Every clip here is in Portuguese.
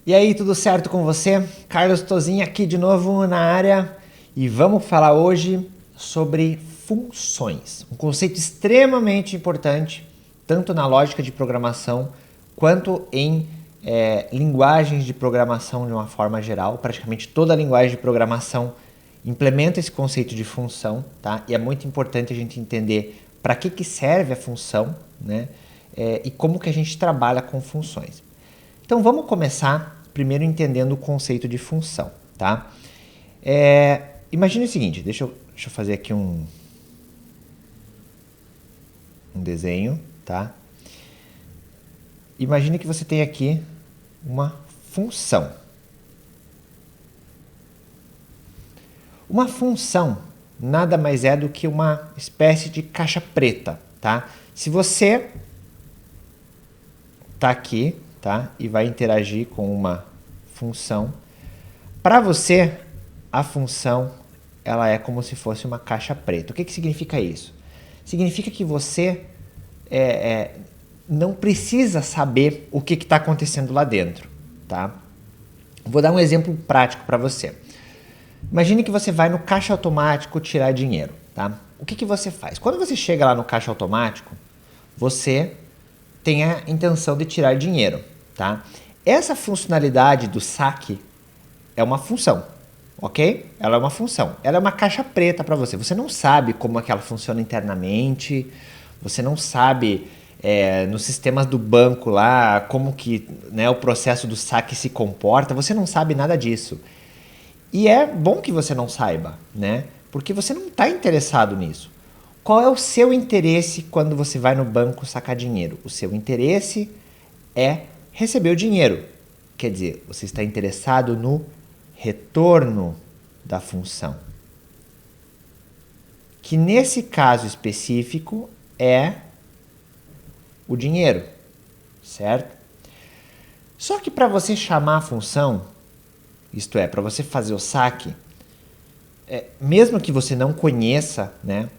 E aí, tudo certo com você? Carlos Tozinho aqui de novo na área e vamos falar hoje sobre funções, um conceito extremamente importante, tanto na lógica de programação quanto em linguagens de programação de uma forma geral. Praticamente toda a linguagem de programação implementa esse conceito de função, tá? E é muito importante a gente entender para que serve a função, né? E como que a gente trabalha com funções. Então vamos começar primeiro entendendo o conceito de função, tá? Imagine o seguinte, deixa eu fazer aqui um desenho, tá? Imagine que você tem aqui uma função. Uma função nada mais é do que uma espécie de caixa preta, tá? Se você tá aqui, tá? E vai interagir com uma função. Para você, a função ela é como se fosse uma caixa preta. O que significa isso? Significa que você não precisa saber o que está acontecendo lá dentro, tá? Vou dar um exemplo prático para você. Imagine que você vai no caixa automático tirar dinheiro, tá? O que você faz? Quando você chega lá no caixa automático, você tem a intenção de tirar dinheiro, tá? Essa funcionalidade do saque é uma função, ok? Ela é uma função. Ela é uma caixa preta para você. Você não sabe como é que ela funciona internamente, você não sabe nos sistemas do banco lá como que, né, o processo do saque se comporta, você não sabe nada disso. E é bom que você não saiba, né? Porque você não está interessado nisso. Qual é o seu interesse quando você vai no banco sacar dinheiro? O seu interesse é receber o dinheiro. Quer dizer, você está interessado no retorno da função. Que nesse caso específico é o dinheiro, certo? Só que para você chamar a função, isto é, para você fazer o saque, mesmo que você não conheça, né,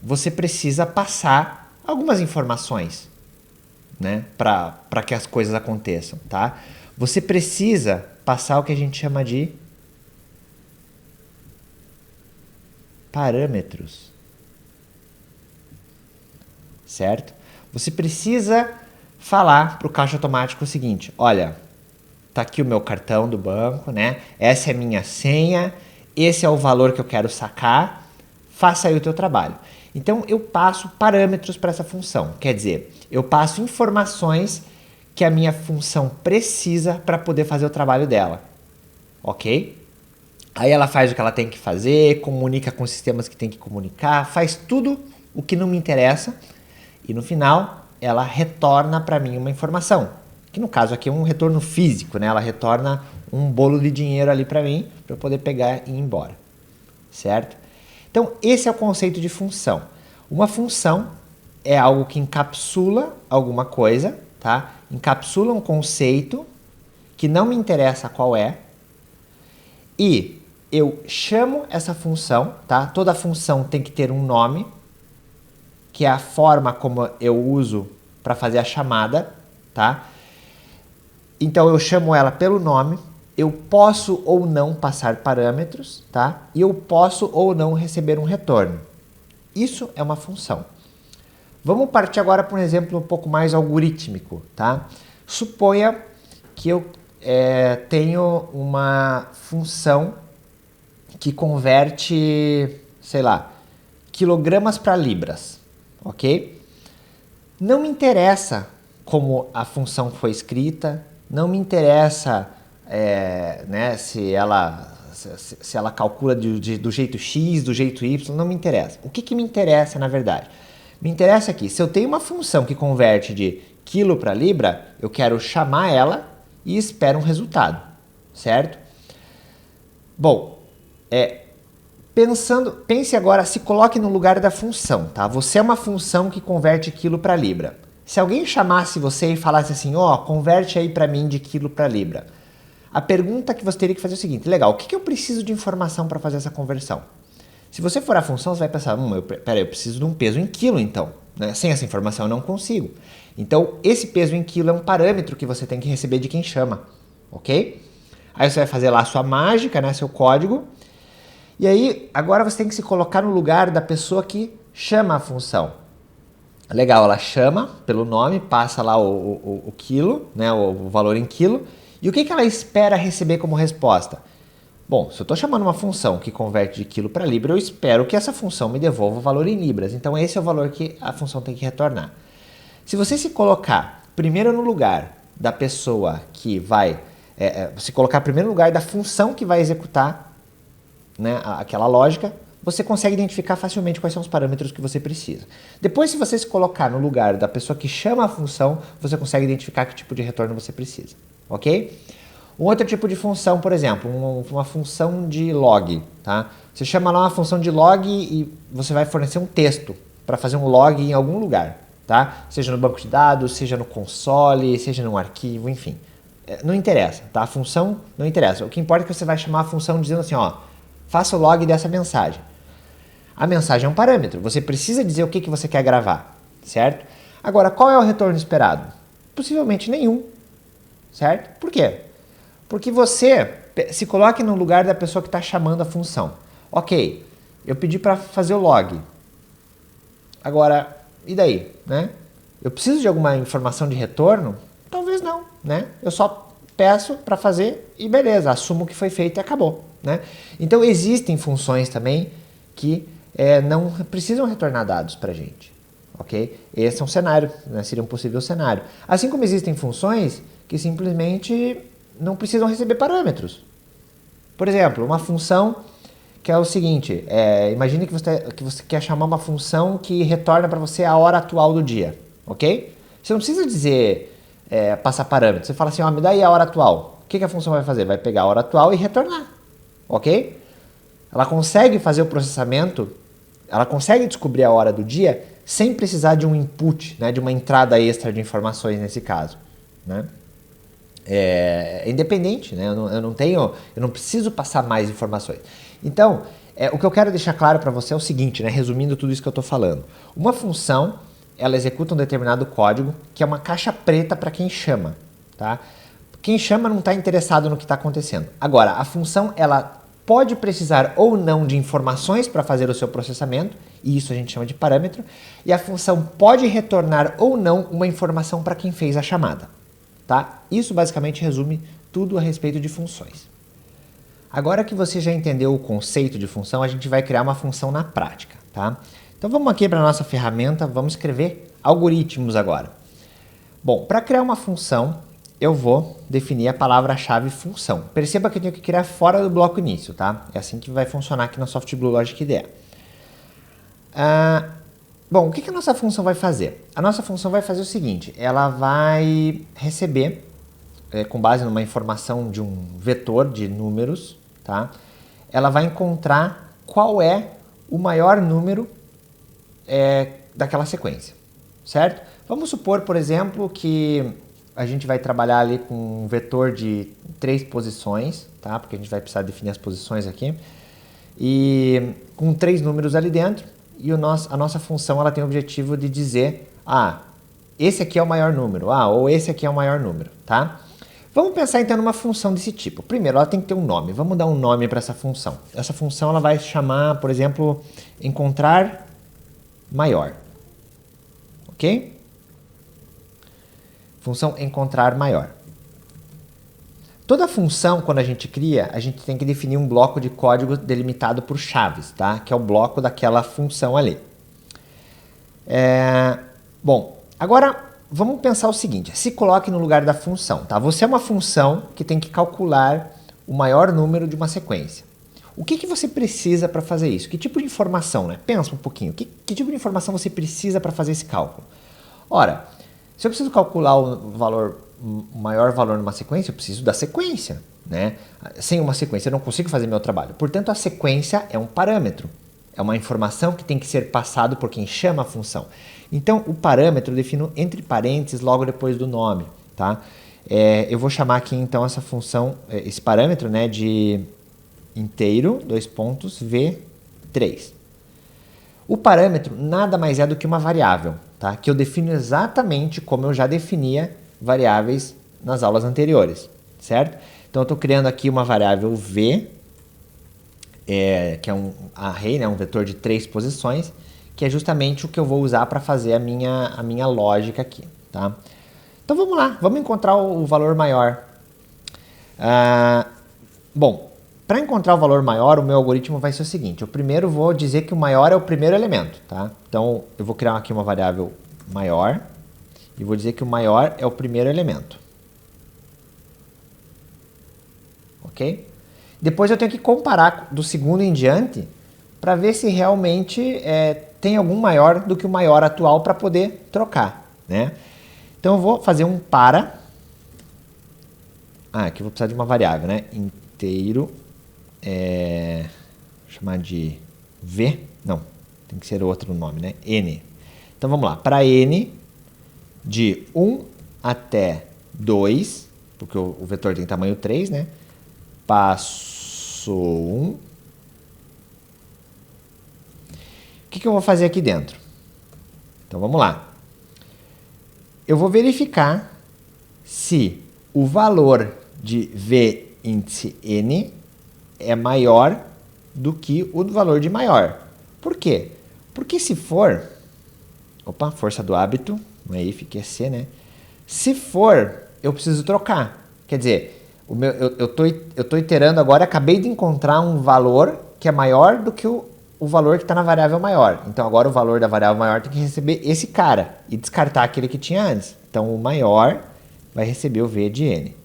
você precisa passar algumas informações, né, para que as coisas aconteçam, tá? Você precisa passar o que a gente chama de parâmetros, certo? Você precisa falar para o caixa automático o seguinte: olha, tá aqui o meu cartão do banco, né? Essa é a minha senha, esse é o valor que eu quero sacar, faça aí o teu trabalho. Então eu passo parâmetros para essa função, quer dizer, eu passo informações que a minha função precisa para poder fazer o trabalho dela, ok? Aí ela faz o que ela tem que fazer, comunica com os sistemas que tem que comunicar, faz tudo o que não me interessa e no final ela retorna para mim uma informação, que no caso aqui é um retorno físico, né? Ela retorna um bolo de dinheiro ali para mim, para eu poder pegar e ir embora, certo? Então esse é o conceito de função. Uma função é algo que encapsula alguma coisa, tá? Encapsula um conceito que não me interessa qual é e eu chamo essa função, tá? Toda função tem que ter um nome, que é a forma como eu uso para fazer a chamada, tá? Então eu chamo ela pelo nome, eu posso ou não passar parâmetros, tá? E eu posso ou não receber um retorno. Isso é uma função. Vamos partir agora para um exemplo um pouco mais algorítmico, tá? Suponha que eu tenho uma função que converte, sei lá, quilogramas para libras, ok? Não me interessa como a função foi escrita, não me interessa né, se ela calcula do jeito X, do jeito Y, não me interessa. O que me interessa, na verdade? Me interessa aqui, se eu tenho uma função que converte de quilo para libra, eu quero chamar ela e espero um resultado, certo? Bom, pense agora, se coloque no lugar da função, tá? Você é uma função que converte quilo para libra. Se alguém chamasse você e falasse assim, converte aí para mim de quilo para libra. A pergunta que você teria que fazer é o seguinte: legal, o que eu preciso de informação para fazer essa conversão? Se você for a função, você vai pensar, eu preciso de um peso em quilo então, né? Sem essa informação eu não consigo. Então, esse peso em quilo é um parâmetro que você tem que receber de quem chama, ok? Aí você vai fazer lá a sua mágica, né, seu código, e aí agora você tem que se colocar no lugar da pessoa que chama a função. Legal, ela chama pelo nome, passa lá o quilo, né, o valor em quilo, e o que ela espera receber como resposta? Bom, se eu estou chamando uma função que converte de quilo para libra, eu espero que essa função me devolva o valor em libras. Então esse é o valor que a função tem que retornar. Se você se colocar primeiro no lugar da pessoa que vai... se colocar primeiro no lugar da função que vai executar, né, aquela lógica, você consegue identificar facilmente quais são os parâmetros que você precisa. Depois, se você se colocar no lugar da pessoa que chama a função, você consegue identificar que tipo de retorno você precisa, ok? Um outro tipo de função, por exemplo, uma função de log, tá? Você chama lá uma função de log e você vai fornecer um texto para fazer um log em algum lugar, tá? Seja no banco de dados, seja no console, seja num arquivo, enfim. Não interessa, tá? A função não interessa. O que importa é que você vai chamar a função dizendo assim, ó, faça o log dessa mensagem. A mensagem é um parâmetro, você precisa dizer o que você quer gravar, certo? Agora, qual é o retorno esperado? Possivelmente nenhum, certo? Por quê? Porque você se coloque no lugar da pessoa que está chamando a função. Ok, eu pedi para fazer o log. Agora, e daí, né? Eu preciso de alguma informação de retorno? Talvez não, né? Eu só peço para fazer e beleza, assumo que foi feito e acabou, né? Então existem funções também que não precisam retornar dados para a gente, ok? Esse é um cenário, né? Seria um possível cenário. Assim como existem funções que simplesmente não precisam receber parâmetros. Por exemplo, uma função que é o seguinte, imagine que você quer chamar uma função que retorna para você a hora atual do dia, ok? Você não precisa dizer, passar parâmetros. Você fala assim, me dá aí a hora atual. O que a função vai fazer? Vai pegar a hora atual e retornar, ok? Ela consegue fazer o processamento, ela consegue descobrir a hora do dia sem precisar de um input, né, de uma entrada extra de informações nesse caso, né? É independente, né? Eu não preciso passar mais informações. Então, o que eu quero deixar claro para você é o seguinte, né? Resumindo tudo isso que eu estou falando. Uma função, ela executa um determinado código que é uma caixa preta para quem chama, tá? Quem chama não está interessado no que está acontecendo. Agora, a função, ela pode precisar ou não de informações para fazer o seu processamento, e isso a gente chama de parâmetro, e a função pode retornar ou não uma informação para quem fez a chamada. Tá? Isso basicamente resume tudo a respeito de funções. Agora que você já entendeu o conceito de função, a gente vai criar uma função na prática. Tá? Então vamos aqui para a nossa ferramenta, vamos escrever algoritmos agora. Bom, para criar uma função, eu vou definir a palavra-chave função. Perceba que eu tenho que criar fora do bloco início, tá? É assim que vai funcionar aqui na SoftBlue Logic IDE. Bom, o que a nossa função vai fazer? A nossa função vai fazer o seguinte, ela vai receber, com base numa informação de um vetor de números, tá? Ela vai encontrar qual é o maior número daquela sequência, certo? Vamos supor, por exemplo, que a gente vai trabalhar ali com um vetor de 3 posições, tá? Porque a gente vai precisar definir as posições aqui. E com 3 números ali dentro, e a nossa função ela tem o objetivo de dizer, esse aqui é o maior número, ou esse aqui é o maior número, tá? Vamos pensar então numa função desse tipo. Primeiro, ela tem que ter um nome. Vamos dar um nome para essa função. Essa função ela vai chamar, por exemplo, encontrar maior. Ok? Função encontrar maior. Toda função, quando a gente cria, a gente tem que definir um bloco de código delimitado por chaves, tá? Que é o bloco daquela função ali. Bom, agora vamos pensar o seguinte, se coloque no lugar da função, tá? Você é uma função que tem que calcular o maior número de uma sequência. O que você precisa para fazer isso? Que tipo de informação, né? Pensa um pouquinho, que tipo de informação você precisa para fazer esse cálculo? Ora, se eu preciso calcular o maior valor numa sequência, eu preciso da sequência, né? Sem uma sequência eu não consigo fazer meu trabalho. Portanto, a sequência é um parâmetro. É uma informação que tem que ser passado por quem chama a função. Então, o parâmetro eu defino entre parênteses logo depois do nome, tá? Eu vou chamar aqui, então, essa função, esse parâmetro, né, de inteiro, V3. O parâmetro nada mais é do que uma variável, tá? Que eu defino exatamente como eu já definia variáveis nas aulas anteriores. certo? Então, eu estou criando aqui uma variável v, que é um array, né, um vetor de 3 posições, que é justamente o que eu vou usar para fazer a minha lógica aqui, tá? Então, vamos lá, vamos encontrar o valor maior. Bom, para encontrar o valor maior, o meu algoritmo vai ser o seguinte. Eu primeiro vou dizer que o maior é o primeiro elemento, tá? Então, eu vou criar aqui uma variável maior e vou dizer que o maior é o primeiro elemento. Ok? Depois eu tenho que comparar do segundo em diante para ver se realmente tem algum maior do que o maior atual para poder trocar, né? Então, eu vou fazer um para. Aqui eu vou precisar de uma variável, né? Inteiro. Vou chamar de v. Não, tem que ser outro nome, né? N. Então, vamos lá. Para N, de 1 até 2, porque o vetor tem tamanho 3, né? Passo 1. O que eu vou fazer aqui dentro? Então, vamos lá. Eu vou verificar se o valor de v índice n é maior do que o do valor de maior. Por quê? Porque se for... Opa, força do hábito. Não é if que é c, né? Se for, eu preciso trocar. Quer dizer, eu tô iterando agora, acabei de encontrar um valor que é maior do que o valor que está na variável maior. Então, agora o valor da variável maior tem que receber esse cara e descartar aquele que tinha antes. Então, o maior vai receber o v de n.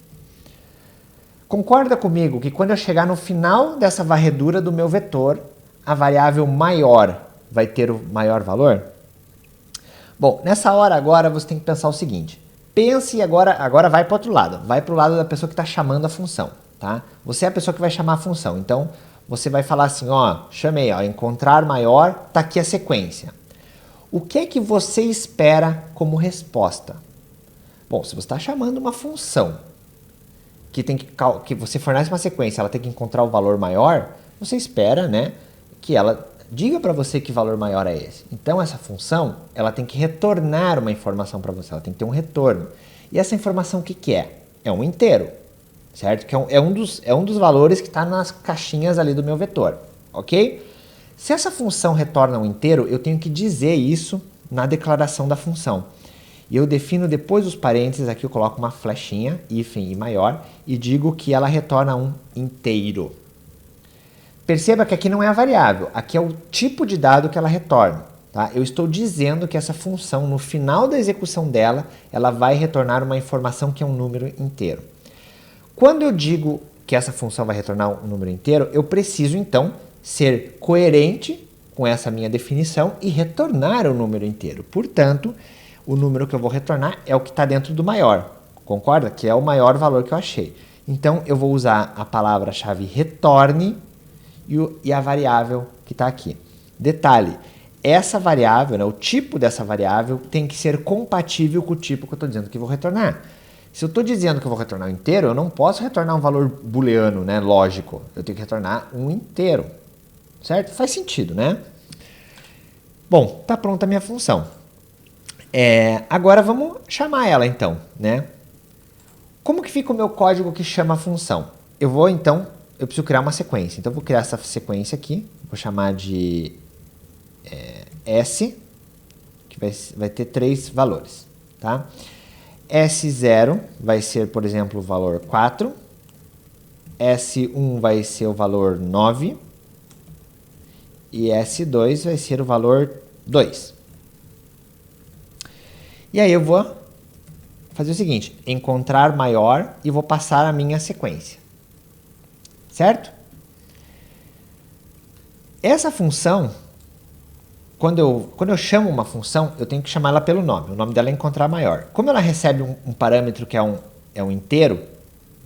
Concorda comigo que quando eu chegar no final dessa varredura do meu vetor, a variável maior vai ter o maior valor? Bom, nessa hora agora você tem que pensar o seguinte. Pense agora vai para o outro lado. Vai para o lado da pessoa que está chamando a função. Tá? Você é a pessoa que vai chamar a função. Então, você vai falar assim, ó, chamei, ó, encontrar maior, está aqui a sequência. O que é que você espera como resposta? Bom, se você está chamando uma função que você fornece uma sequência, ela tem que encontrar o valor maior, você espera, né, que ela diga para você que valor maior é esse. Então, essa função, ela tem que retornar uma informação para você, ela tem que ter um retorno. E essa informação o que é? É um inteiro, certo? Que é um dos valores que está nas caixinhas ali do meu vetor, ok? Se essa função retorna um inteiro, eu tenho que dizer isso na declaração da função. E eu defino depois dos parênteses, aqui eu coloco uma flechinha, hífen e maior, e digo que ela retorna um inteiro. Perceba que aqui não é a variável, aqui é o tipo de dado que ela retorna. Tá? Eu estou dizendo que essa função, no final da execução dela, ela vai retornar uma informação que é um número inteiro. Quando eu digo que essa função vai retornar um número inteiro, eu preciso, então, ser coerente com essa minha definição e retornar o número inteiro. Portanto, o número que eu vou retornar é o que está dentro do maior. Concorda? Que é o maior valor que eu achei. Então, eu vou usar a palavra-chave retorne e a variável que está aqui. Detalhe, essa variável, né, o tipo dessa variável, tem que ser compatível com o tipo que eu estou dizendo que vou retornar. Se eu estou dizendo que eu vou retornar um inteiro, eu não posso retornar um valor booleano, né, lógico. Eu tenho que retornar um inteiro. Certo? Faz sentido, né? Bom, está pronta a minha função. Agora vamos chamar ela, então, né? Como que fica o meu código que chama a função? Eu preciso criar uma sequência. Então, eu vou criar essa sequência aqui. Vou chamar de S, que vai ter 3 valores, tá? S0 vai ser, por exemplo, o valor 4. S1 vai ser o valor 9. E S2 vai ser o valor 2. E aí eu vou fazer o seguinte, encontrar maior e vou passar a minha sequência. Certo? Essa função, quando eu chamo uma função, eu tenho que chamar ela pelo nome. O nome dela é encontrar maior. Como ela recebe um parâmetro que é um inteiro,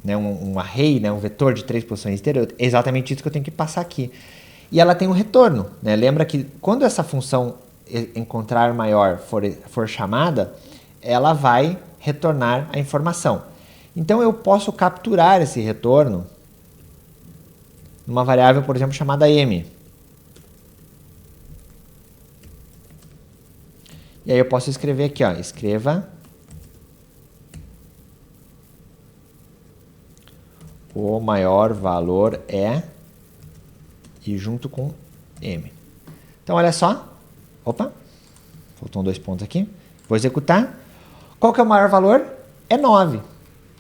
né, um array, né, um vetor de 3 posições inteiro, é exatamente isso que eu tenho que passar aqui. E ela tem um retorno. Né? Lembra que quando essa função encontrar maior for chamada, ela vai retornar a informação. Então, eu posso capturar esse retorno numa variável, por exemplo, chamada m. E aí eu posso escrever aqui, ó, escreva o maior valor é e junto com M. Então, olha só. Opa, faltam 2 pontos aqui. Vou executar. Qual que é o maior valor? É 9,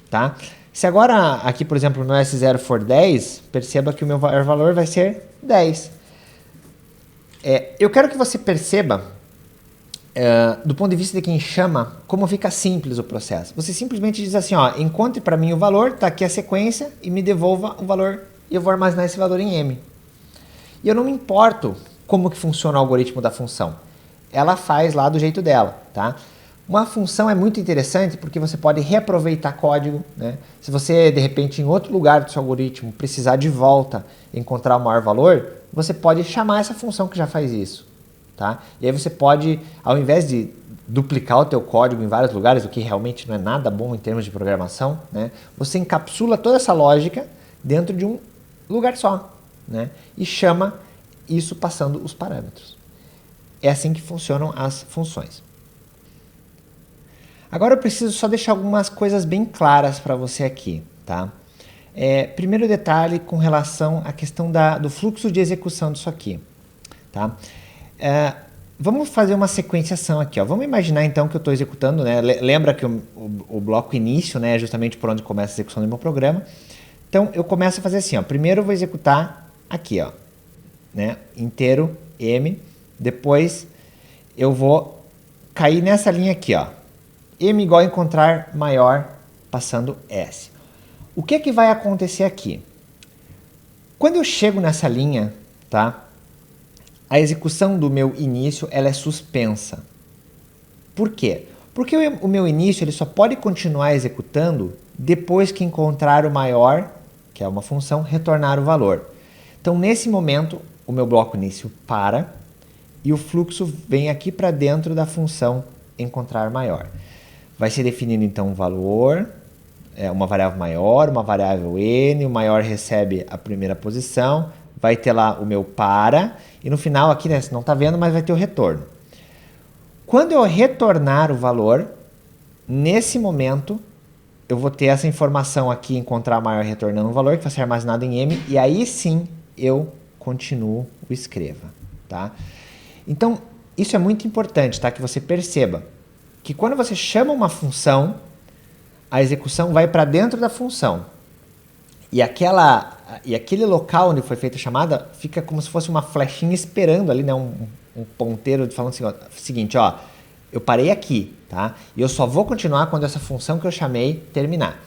tá? Se agora aqui, por exemplo, no S0 for 10, perceba que o meu maior valor vai ser 10. Eu quero que você perceba, do ponto de vista de quem chama, como fica simples o processo. Você simplesmente diz assim, ó, encontre para mim o valor, tá aqui a sequência, e me devolva o valor, e eu vou armazenar esse valor em M. E eu não me importo como que funciona o algoritmo da função. Ela faz lá do jeito dela, tá? Uma função é muito interessante porque você pode reaproveitar código, né? Se você, de repente, em outro lugar do seu algoritmo, precisar de volta encontrar o maior valor, você pode chamar essa função que já faz isso, tá? E aí você pode, ao invés de duplicar o teu código em vários lugares, o que realmente não é nada bom em termos de programação, né? Você encapsula toda essa lógica dentro de um lugar só, né? E chama isso passando os parâmetros. É assim que funcionam as funções. Agora eu preciso só deixar algumas coisas bem claras para você aqui, tá? Primeiro detalhe com relação à questão do fluxo de execução disso aqui, tá? Vamos fazer uma sequenciação aqui, ó. Vamos imaginar então que eu estou executando, né? Lembra que o bloco início, né, é justamente por onde começa a execução do meu programa. Então eu começo a fazer assim, ó. Primeiro eu vou executar aqui, ó, né? Inteiro M. Depois eu vou cair nessa linha aqui, ó. M igual a encontrar maior passando S. O que que vai acontecer aqui? Quando eu chego nessa linha, tá? A execução do meu início ela é suspensa. Por quê? Porque o meu início ele só pode continuar executando depois que encontrar o maior, que é uma função, retornar o valor. Então, nesse momento, o meu bloco início para e o fluxo vem aqui para dentro da função encontrar maior. Vai ser definido então um valor, uma variável maior, uma variável n, o maior recebe a primeira posição, vai ter lá o meu para, e no final aqui, né, você não está vendo, mas vai ter o retorno. Quando eu retornar o valor, nesse momento, eu vou ter essa informação aqui, encontrar maior retornando um valor, que vai ser armazenado em M, e aí sim eu continuo o escreva, tá? Então, isso é muito importante, tá? Que você perceba que quando você chama uma função, a execução vai para dentro da função. E aquele local onde foi feita a chamada fica como se fosse uma flechinha esperando ali, né? Um ponteiro falando assim, ó, seguinte, ó, eu parei aqui, tá? E eu só vou continuar quando essa função que eu chamei terminar.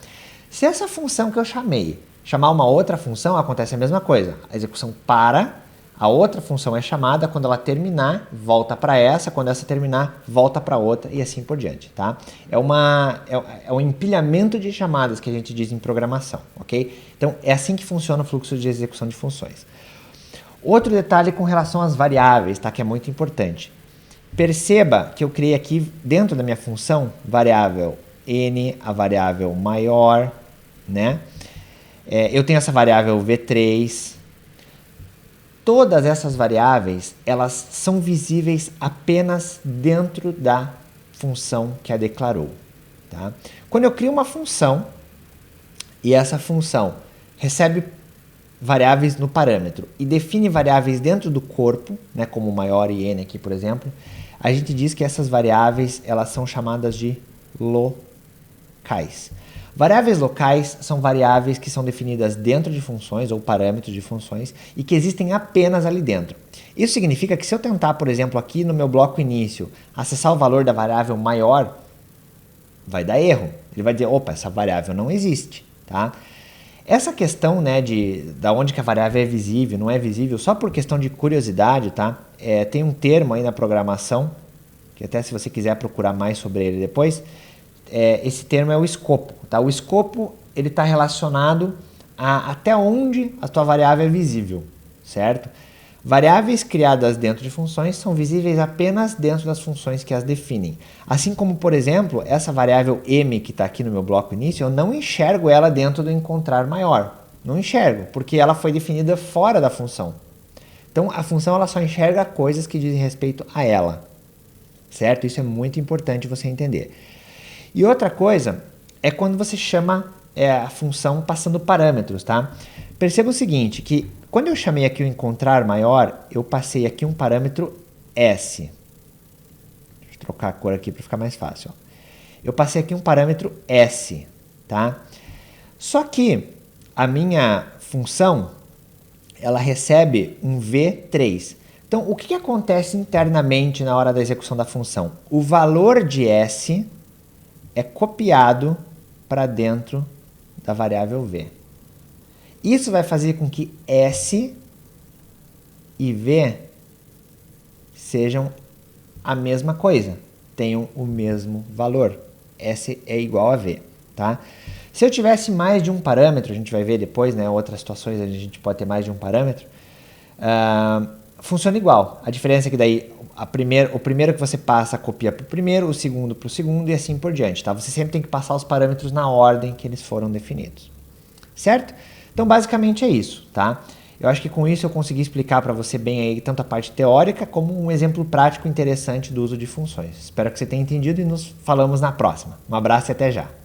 Se essa função que eu chamar uma outra função, acontece a mesma coisa. A execução para, a outra função é chamada, quando ela terminar, volta para essa, quando essa terminar, volta para outra e assim por diante, tá? É um empilhamento de chamadas que a gente diz em programação, ok? Então, é assim que funciona o fluxo de execução de funções. Outro detalhe com relação às variáveis, tá? Que é muito importante. Perceba que eu criei aqui, dentro da minha função, variável n, a variável maior, né? Eu tenho essa variável v3. Todas essas variáveis, elas são visíveis apenas dentro da função que a declarou, tá? Quando eu crio uma função e essa função recebe variáveis no parâmetro e define variáveis dentro do corpo, né, como maior e n aqui, por exemplo, a gente diz que essas variáveis elas são chamadas de locais. Variáveis locais são variáveis que são definidas dentro de funções ou parâmetros de funções e que existem apenas ali dentro. Isso significa que se eu tentar, por exemplo, aqui no meu bloco início, acessar o valor da variável maior, vai dar erro. Ele vai dizer, opa, essa variável não existe, tá? Essa questão, né, da onde que a variável é visível, não é visível, só por questão de curiosidade, tá? Tem um termo aí na programação, que até se você quiser procurar mais sobre ele depois, esse termo é o escopo, tá? O escopo ele está relacionado a até onde a tua variável é visível, certo? Variáveis criadas dentro de funções são visíveis apenas dentro das funções que as definem. Assim como, por exemplo, essa variável m que está aqui no meu bloco início, eu não enxergo ela dentro do encontrar maior. Não enxergo, porque ela foi definida fora da função. Então, a função ela só enxerga coisas que dizem respeito a ela, certo? Isso é muito importante você entender. E outra coisa é quando você chama é a função passando parâmetros, tá? Perceba o seguinte, que quando eu chamei aqui o encontrar maior, eu passei aqui um parâmetro S. Deixa eu trocar a cor aqui para ficar mais fácil. Ó. Eu passei aqui um parâmetro S, tá? Só que a minha função, ela recebe um V3. Então, o que acontece internamente na hora da execução da função? O valor de S é copiado para dentro da variável V. Isso vai fazer com que S e V sejam a mesma coisa, tenham o mesmo valor. S é igual a V, tá? Se eu tivesse mais de um parâmetro, a gente vai ver depois, né, outras situações onde a gente pode ter mais de um parâmetro, funciona igual. A diferença é que daí o primeiro que você passa copia para o primeiro, o segundo para o segundo e assim por diante, tá? Você sempre tem que passar os parâmetros na ordem que eles foram definidos, certo? Então, basicamente é isso, tá? Eu acho que com isso eu consegui explicar para você bem aí tanto a parte teórica como um exemplo prático interessante do uso de funções. Espero que você tenha entendido e nos falamos na próxima. Um abraço e até já!